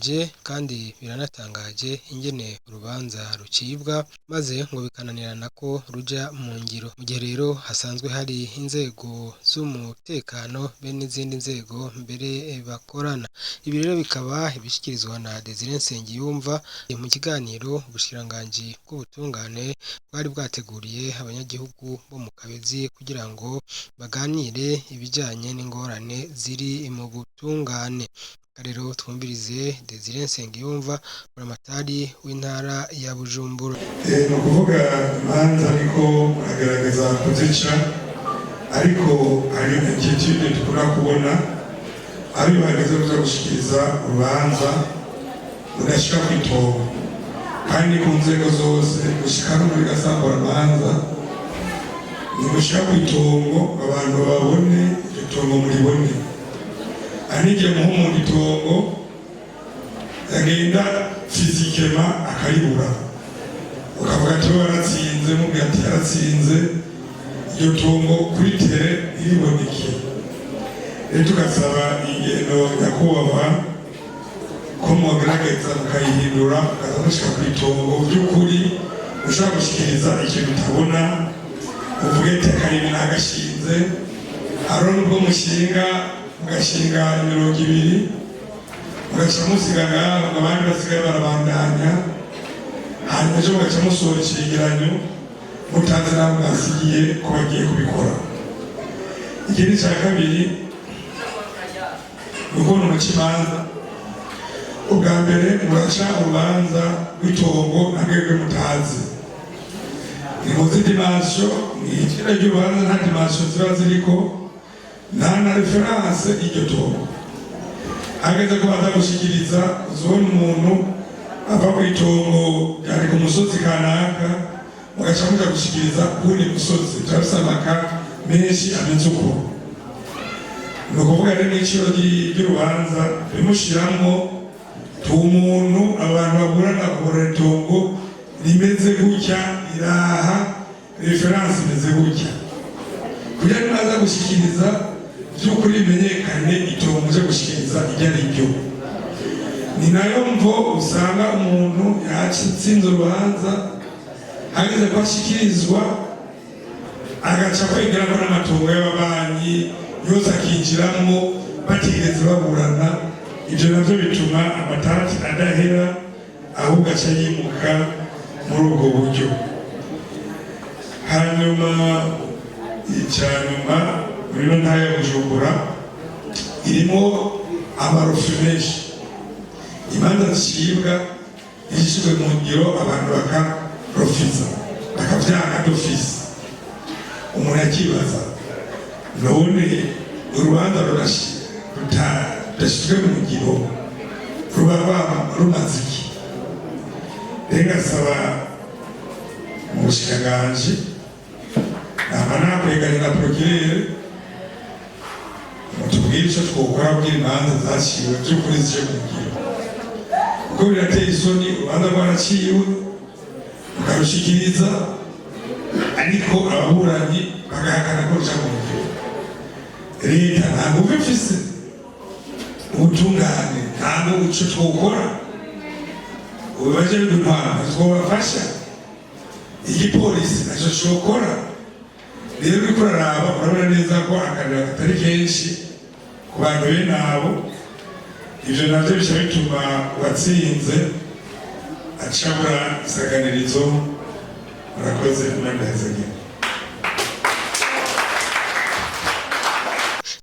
birashimishije kandi biranatangaje ingene urubanza rucibwa maze ngo bikananirana ko ruja mu ngiro. Mu gihe rero hasanzwe hari inzego z'umutekano be n'izindi nzego mbere bakorana. Ibi rero bikaba ibishikirizwa na Desire Nsengiyumva mu kiganiro ubushikiranganji bw'ubutungane bwari bwateguriye abanyagihugu bo mu Kabezi kugira ngo baganire ibijanye n'ingorane ziri mu butungane. Rero twumvirize Desire Nsengiyumva buramatari w'intara ya Bujumbura. Ni ukuvuga imanza ariko agaragaza kuzica ariko hari inquietude dukunda kubona ari bahagaze kuza gushikiriza urubanza udashika kw'itongo kandi ku nzego zose gushika no muri gasambura manza ni gushika kw'itongo abantu babone iryo tongo muribone. Anige muhumu itongo yagenda fizikema akaribura ukavuga ati waratsinze mubwira ati yaratsinze iryo tongo kuri tere iriboneke. Rero tugasaba ingendo nyakubahwa ko mwogerageza mukayihindura mukaza mushika kw'itongo by'ukuri ushaka gushikiriza ikintu utabona uvuge ati akarimi nagashinze aroni ubwo mushinga mugashinga 200 mugaca musigaga abandi basigaye barabandanya hanyuma ejo mugaca musohora icegeranyo mutanze nabo mwasigiye ko bagiye kubikora. Ikindi cya kabiri ni ukubona umucimanza ubwa mbere muraca urubanza rw'itongo na mwebwe mutazi ni muzi dimansiyo mw'ikina ry'urubanza nta dimansiyo ziba ziriko nta na referanse y'iryo tongo. Ageze ko baza gushikiriza uzibona umuntu ava kw'itongo ryari ku musozi kanaka mugaca muja gushikiriza kuwundi musozi turafise amaka menshi ameze uko. Ni ukuvuga rero n'iciro ry'urubanza bimushiramwo umuntu abantu baburana kubura itongo rimeze gutya iraha referanse imeze gutya kugira ngo naza gushikiriza by'ukuri bimenyekane itongo uje gushikiriza iryo ari ryo. Ni nayo mvo usanga umuntu yatsinze urubanza hageze ko ashikirizwa agaca kwegeramo n'amatongo y'ababanyi yose akinjiramwo batigeze baburana. Ibyo navyo bituma amatati adahera ahubwo aca yimuka muri ubwo buryo. Hanyuma icyanyuma muri no ntara ya Bujumbura irimo amarofi menshi. Imanza zicibwa zishyizwe mu ngiro abantu bakarofiza bakavyanga d'office. Umuntu akibaza none urubanza rudashizwe mu ngiro ruba rumaze iki? Rero ngasaba mu bushikiranganji nama nakweganira procureur mutubwire icyo twokora kugira imanza zaciwe by'ukuri zije mu ngiro kuko birateye isoni urubanza rwaraciwe mukarushikiriza ariko ababuranyi bagahakana ko ruca mu ngiro. Leta nta nguvu ifise ubutungane ntabwo icyo twokora ubibaje bidutwara twobafasha igipolisi nacyo cyokora. Rero uriko uraraba urabona neza ko akarira katari kenshi ku bantu bene abo. Ivyo navyo bica bituma uwatsinze acabura isaganirizo. Murakoze mwandahezagira.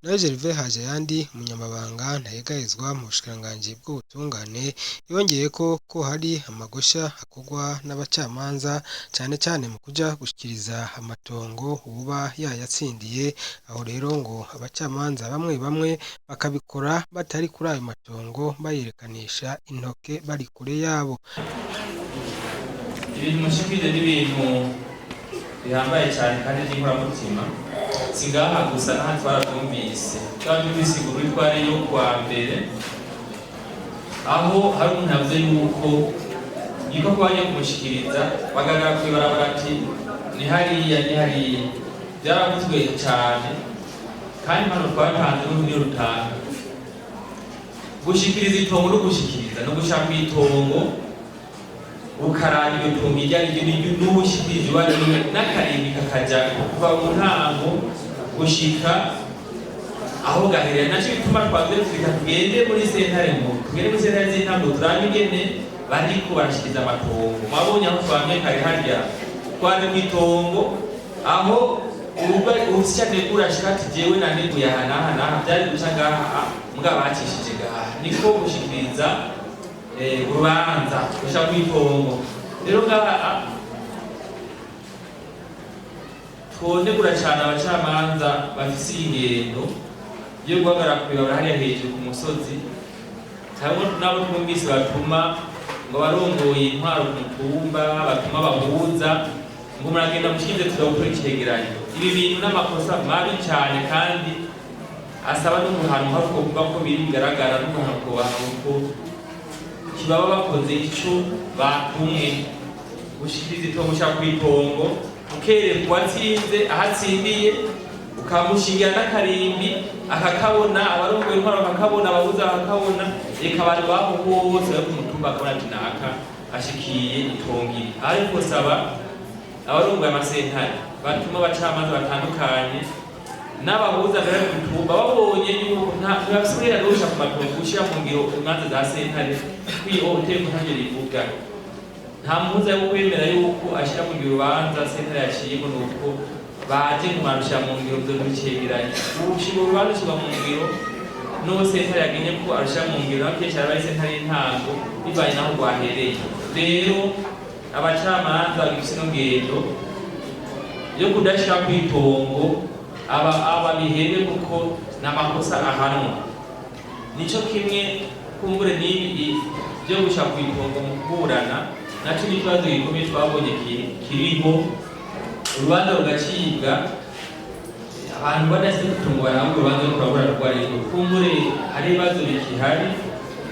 nawe Gervais Hajayandi umunyamabanga ntayegayezwa mu bushikiranganji bw'ubutungane yongeye ko hari amagosha akorwa n'abacamanza cyane cyane mu kuja gushikiriza amatongo uba yayatsindiye. Aho rero ngo abacamanza bamwe bakabikora batari kuri ayo matongo bayirekanisha intoke bari kure yabo. Ibintu mushikije n'ibintu bihambaye cyane kandi n'inkoramutima singaha gusa nta twaratumvise kandi bisigura itwari yo kwa mbere aho hari umuntu yavuze yuko yiko kubanye kumushikiriza bagagara kwibarabara ati ni hariya byaravuzwe cyane kandi hano twatanze n'uburyo rutanga gushikiriza itongo no gushikiriza no gushaka itongo ukaranga iyo tongo irya ryo n'ubushikirije bari n'akarimbi kakaja kuva mu ntango gushika aho gaherera nacyo bituma twavuze turika tugende muri sentare ngo tugende muri sentare z'intango turabe ingene bariko barashikiriza amatongo mwabonye aho twamye kare harya twaje kw'itongo aho urusyane rurashika ati jewe naneguye aha byari guca ngaha mbwa bacishije ngaha niko gushikiriza urubanza gushaka kw'itongo rero ngaha twonegura cyane abacamanza bafise ingendo yo guhagarara kubibabura hariya hejuru ku musozi cyangwa nabo twumvise batuma ngo barongoye intwaro ku mutumba batuma bahuza ngo muragenda mushinze tugakora icegeranyo ibi bintu n'amakosa mabi cyane kandi asaba n'umuhano hafi kuvuga ko biri bigaragara n'umuhano ko bahanuko kibaba bakoze ico batumwe gushikiriza itongo ushaka kw'itongo ukererwa atsinze ahatsindiye ukamushingira n'akarimbi akakabona abarongoye intwaro bakakabona ababuza bakakabona reka abantu baho bose bari ku mutumba akabona ati naka ashikiye itongiri ariko saba abarongoye amasentare batuma abacamanza batandukanye n'abahuza mbere ku mutumba babonye yuko ntibasubira gusha ku matongo gushyira mu ngiro imanza za sentare kwiho uteko ntacyo rivuga nta muhuza yo kwemera yuko ashyira mu ngiro urubanza sentare yaciyemo nuko baje kumarusha mu ngiro byo bicegeranye ubushimwe urubanza ushyirwa mu ngiro n'uwo sentare yagenye ko arusha mu ngiro naho kenshi araba ari sentare y'intango bivanye n'aho rwahereye rero abacamanza bagifise ino ngendo yo kudashyira kw'itongo aba bihebe kuko n'amakosa ahanwa nico kimwe kumbure n'ibi byo gushaka kw'itongo mu kuburana naco n'ikibazo gikomeye twabonye kiriho urubanza rugacibwa abantu badasize itongo barahanga urubanza rwo kurabura rwariko kumbure hari ibibazo bikihari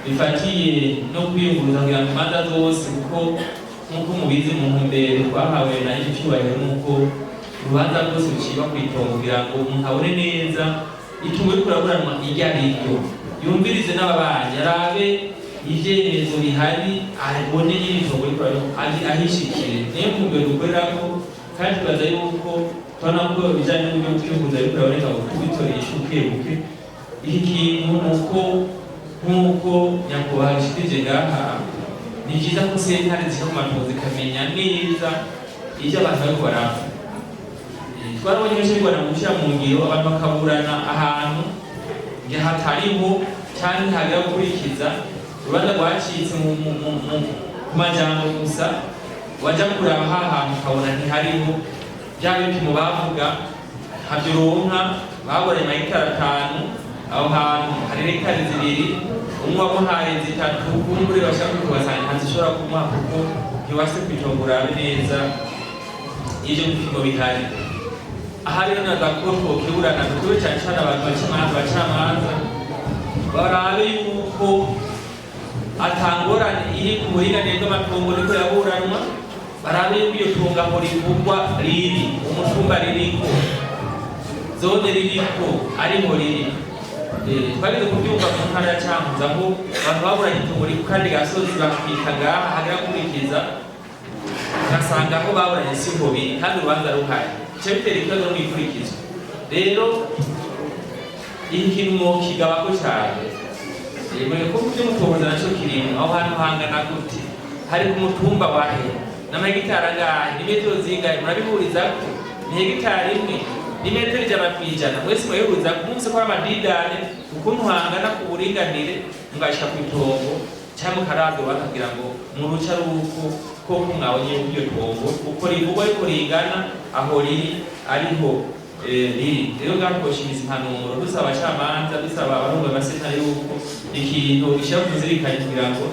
bifatiye no kwiyunguruza kugira ngo imanza zose kuko nk'uko mubizi mu ntumbero twahawe na icyo cyubahiro n'uko urubanza rwose rucibwa kw'itongo kugira ngo umuntu abone neza itungo riko riraburanwa iryo ariryo yumvirize n'ababanyi arabe ivyemezo bihari abone nyine itongo riko ahishikire niyo ntumbero dukorerako kandi tubaza yuko tubona ko bijanye n'uburyo bw'iyunguruza riko riraboneka ngo tubitoreye ishuke buke iki kintu nuko nk'uko nyakubahwa gishikirije ngaha ni vyiza ko sentare zija ku matongo zikamenya neza ivyo abantu bariko barapfa twarabonye benshi bigorana mu gushyira mu ngiro abantu bakaburana ahantu igihe hatariho cyangwa ntihagera gukurikiza urubanza rwacitse ku majambo gusa wajya kuraba ha hantu ukabona ntihariho bya bipimo bavuga ntabyoronka baboranye amahegitari 5 aho hantu hari hegitari 2 umwe wamuhaye 3 kumbure bashaka kubasanga ntazishobora kumuha kuko ntiwase kwitongo urabe neza ivyo bipimo bihari aha rero nagakoko kiburana tuwe cyane cyane abantu bacamanza barabe yuko atangorane iri ku buringanire bw'amatongo riko yaburanwa barabe yuko iyo tongo aho rivugwa riri umutumba ririko zone ririko ariho riri twageze kubyumva mu ntara ya Cankuzo aho abantu baburanye itongo riri ku kandi gasozi bakika ngaha hagera kurikiza ugasanga aho baburanye siho biri kandi urubanza ruhari chapter ikazo n'ikurikizo rero ikintu kigabako cyane yego ko byo mutoboza naco kirimo aho hantu hangana gute hari ku mutumba wahe n'amahegitari angahe imetero zingahe murabihuriza ko ni hegitari imwe imetero ijana mwese murabihuriza ko umunsi ko amadidane ukuntu hangana ku buringanire mugashika ku itongo cyangwa karabyo bakagira ngo muruca ruko ko mwabonye ibyo tongo uko rivuga ariko ringana aho riri ariho riri rero gakoshimiza impanuro dusaba abacamanza dusaba abarongoye amasentare yuko ikintu gishaka kuzirikana kugira ngo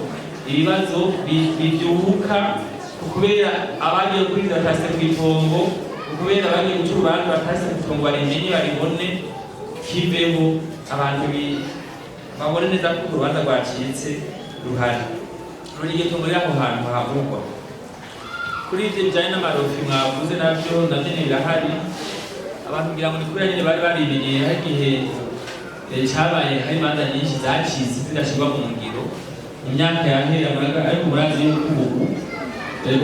ibibazo bibyuka kubera abagiye kuriza batase kw'itongo kubera abagiye guca urubanza batase kw'itongo barimenye baribone kiveho abantu babone neza ko urubanza rwacitse ruhari ruriye tongo riri aho hantu havugwa kuri ibyo bijyanye n'amarofi mwavuze nabyo birahari abantu kugira ngo ni kubera nyine bari barimenyeye aho igihe cyabaye hari imanza nyinshi zacitse zidashyirwa mu ngiro mu myaka yahera ariko murazi yuko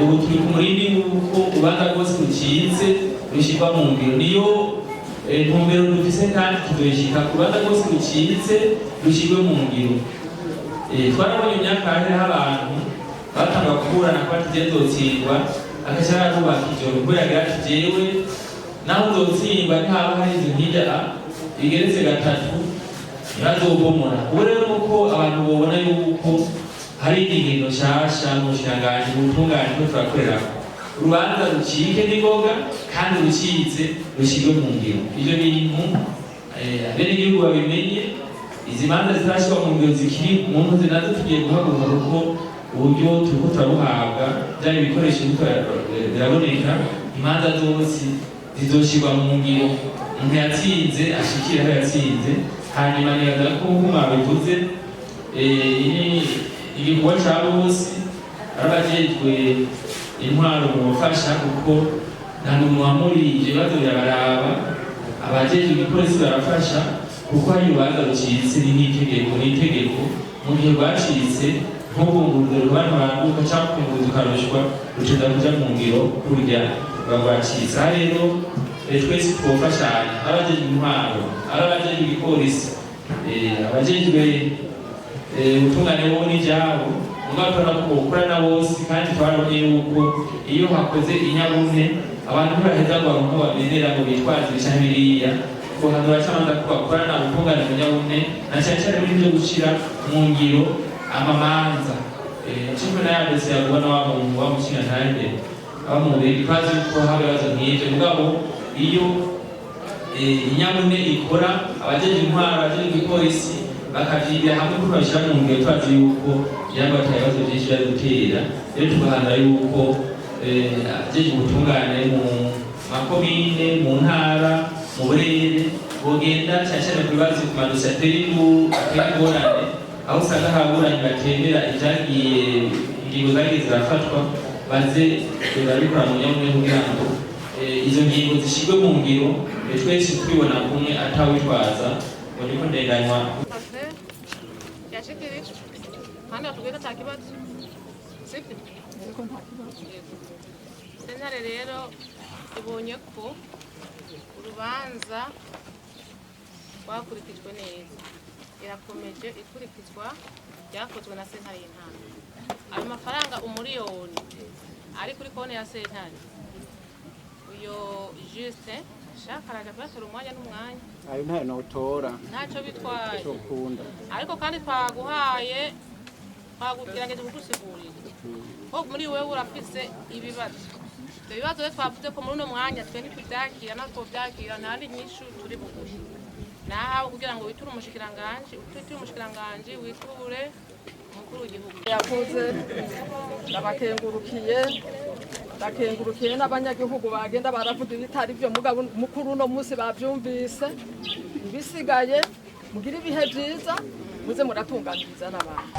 ubu turi ku murindi w'uko urubanza rwose rucitse rushyirwa mu ngiro niyo ntumbero dufise kandi tuzoyishika ku rubanza rwose rucitse rushyirwe mu ngiro. Twarabonye imyaka yahera abantu batanga kuburana ko batigendotsindwa agaca arubaka ijoro kubera agira ati jewe naho uzotsindwa ntihaba hari inzu nk'ijya igeretse gatatu ntibazobomora. Ubu rero nuko abantu babona yuko hari ingendo nshasha mu bushikiranganji ubutungane ko turakorerako urubanza rucike n'ingoga kandi rucitse rushyirwe mu ngiro. Ivyo bintu abenegihugu babimenye, izi manza zitarashyirwa mu ngiro zikiri mu ntuzi nazo tugiye guhaguruka kuko uburyo turiko turabuhabwa byari ibikoresho biraboneka, imanza zose zizoshirwa mu ngiro, umuntu yatsinze ashikire aho yatsinze. Hanyuma nibaza ko nk'uko mwabivuze igikorwa ca bose arabajejwe intwaro mu bufasha kuko nta muntu wamuri ivyo bibazo birabaraba, abajejwe igipolisi barafasha kuko hari urubanza rucitse n'itegeko mu gihe rwacitse nk'ubunguruzo rw'abantu baranguka cyangwa kunguruzo ukarushwa ruceza kuja mu ngiro kurya rwacitse. Aha rero twese twofashanya, abajejwe intwaro, abajejwe igipolisi, abajejwe ubutungane bo n'ivyabo mugakora ko ukorana bose, kandi twarabonye yuko iyo hakoze inyabune abantu ntibaheza ngo baronke babendera ngo bitwaze ibica biriya guhanura cyangwa ko bakorana ubutungane mu nyabune na cyane cyane muri byo gushira mu ngiro amamanza kimwe na yabese yagubana wabo mu bamushinga ntande abamubiri kwazi ko habe bazo nk'ivyo mugabo iyo inyabune ikora abajeje intwaro abajeje igipolisi bakavyigira hamwe ko bashira mu ngiro twazi yuko yamba atayibazo byinshi bari gutera. Rero tugahanura yuko abajeje ubutungane mu makomine mu ntara mu burere bogenda cyane cyane ku bibazo ku madosi ateye ingorane aho usanga haburanye batemera ibyagiye ingingo zagiye zirafatwa baze barabikora mu nyabune kugira ngo izo ngingo zishyirwe mu ngiro twese twibona kumwe atawitwaza ngo niko ndenganywa yashikirije kandi atubwira nta kibazo sibyo sentare rero ibonye ko urubanza rwakurikijwe neza, irakomeje ikurikizwa ryakozwe na sentare y'intango. Ayo mafaranga umuriyoni ari kuri konti ya sentare uyo juste shaka araja kuyatora umwanya n'umwanya ayo ntayo notora ntacyo bitwaye ukunda, ariko kandi twaguhaye twagugerageje kugusigurira ko muri wewe urafise ibibazo. Ibyo bibazo rero twavuze ko muri uno mwanya twe ntitubyakira natwo byakira nta n'inyishu turi buguhe nahawe kugira ngo witure umushikiranganji witure umukuru w'igihugu. Yavuze ndakengurukiye n'abanyagihugu bagenda baravuga ibitari byo mugabo mukuru uno munsi bavyumvise. Ibisigaye mugira ibihe byiza muze muratunganiriza n'abantu.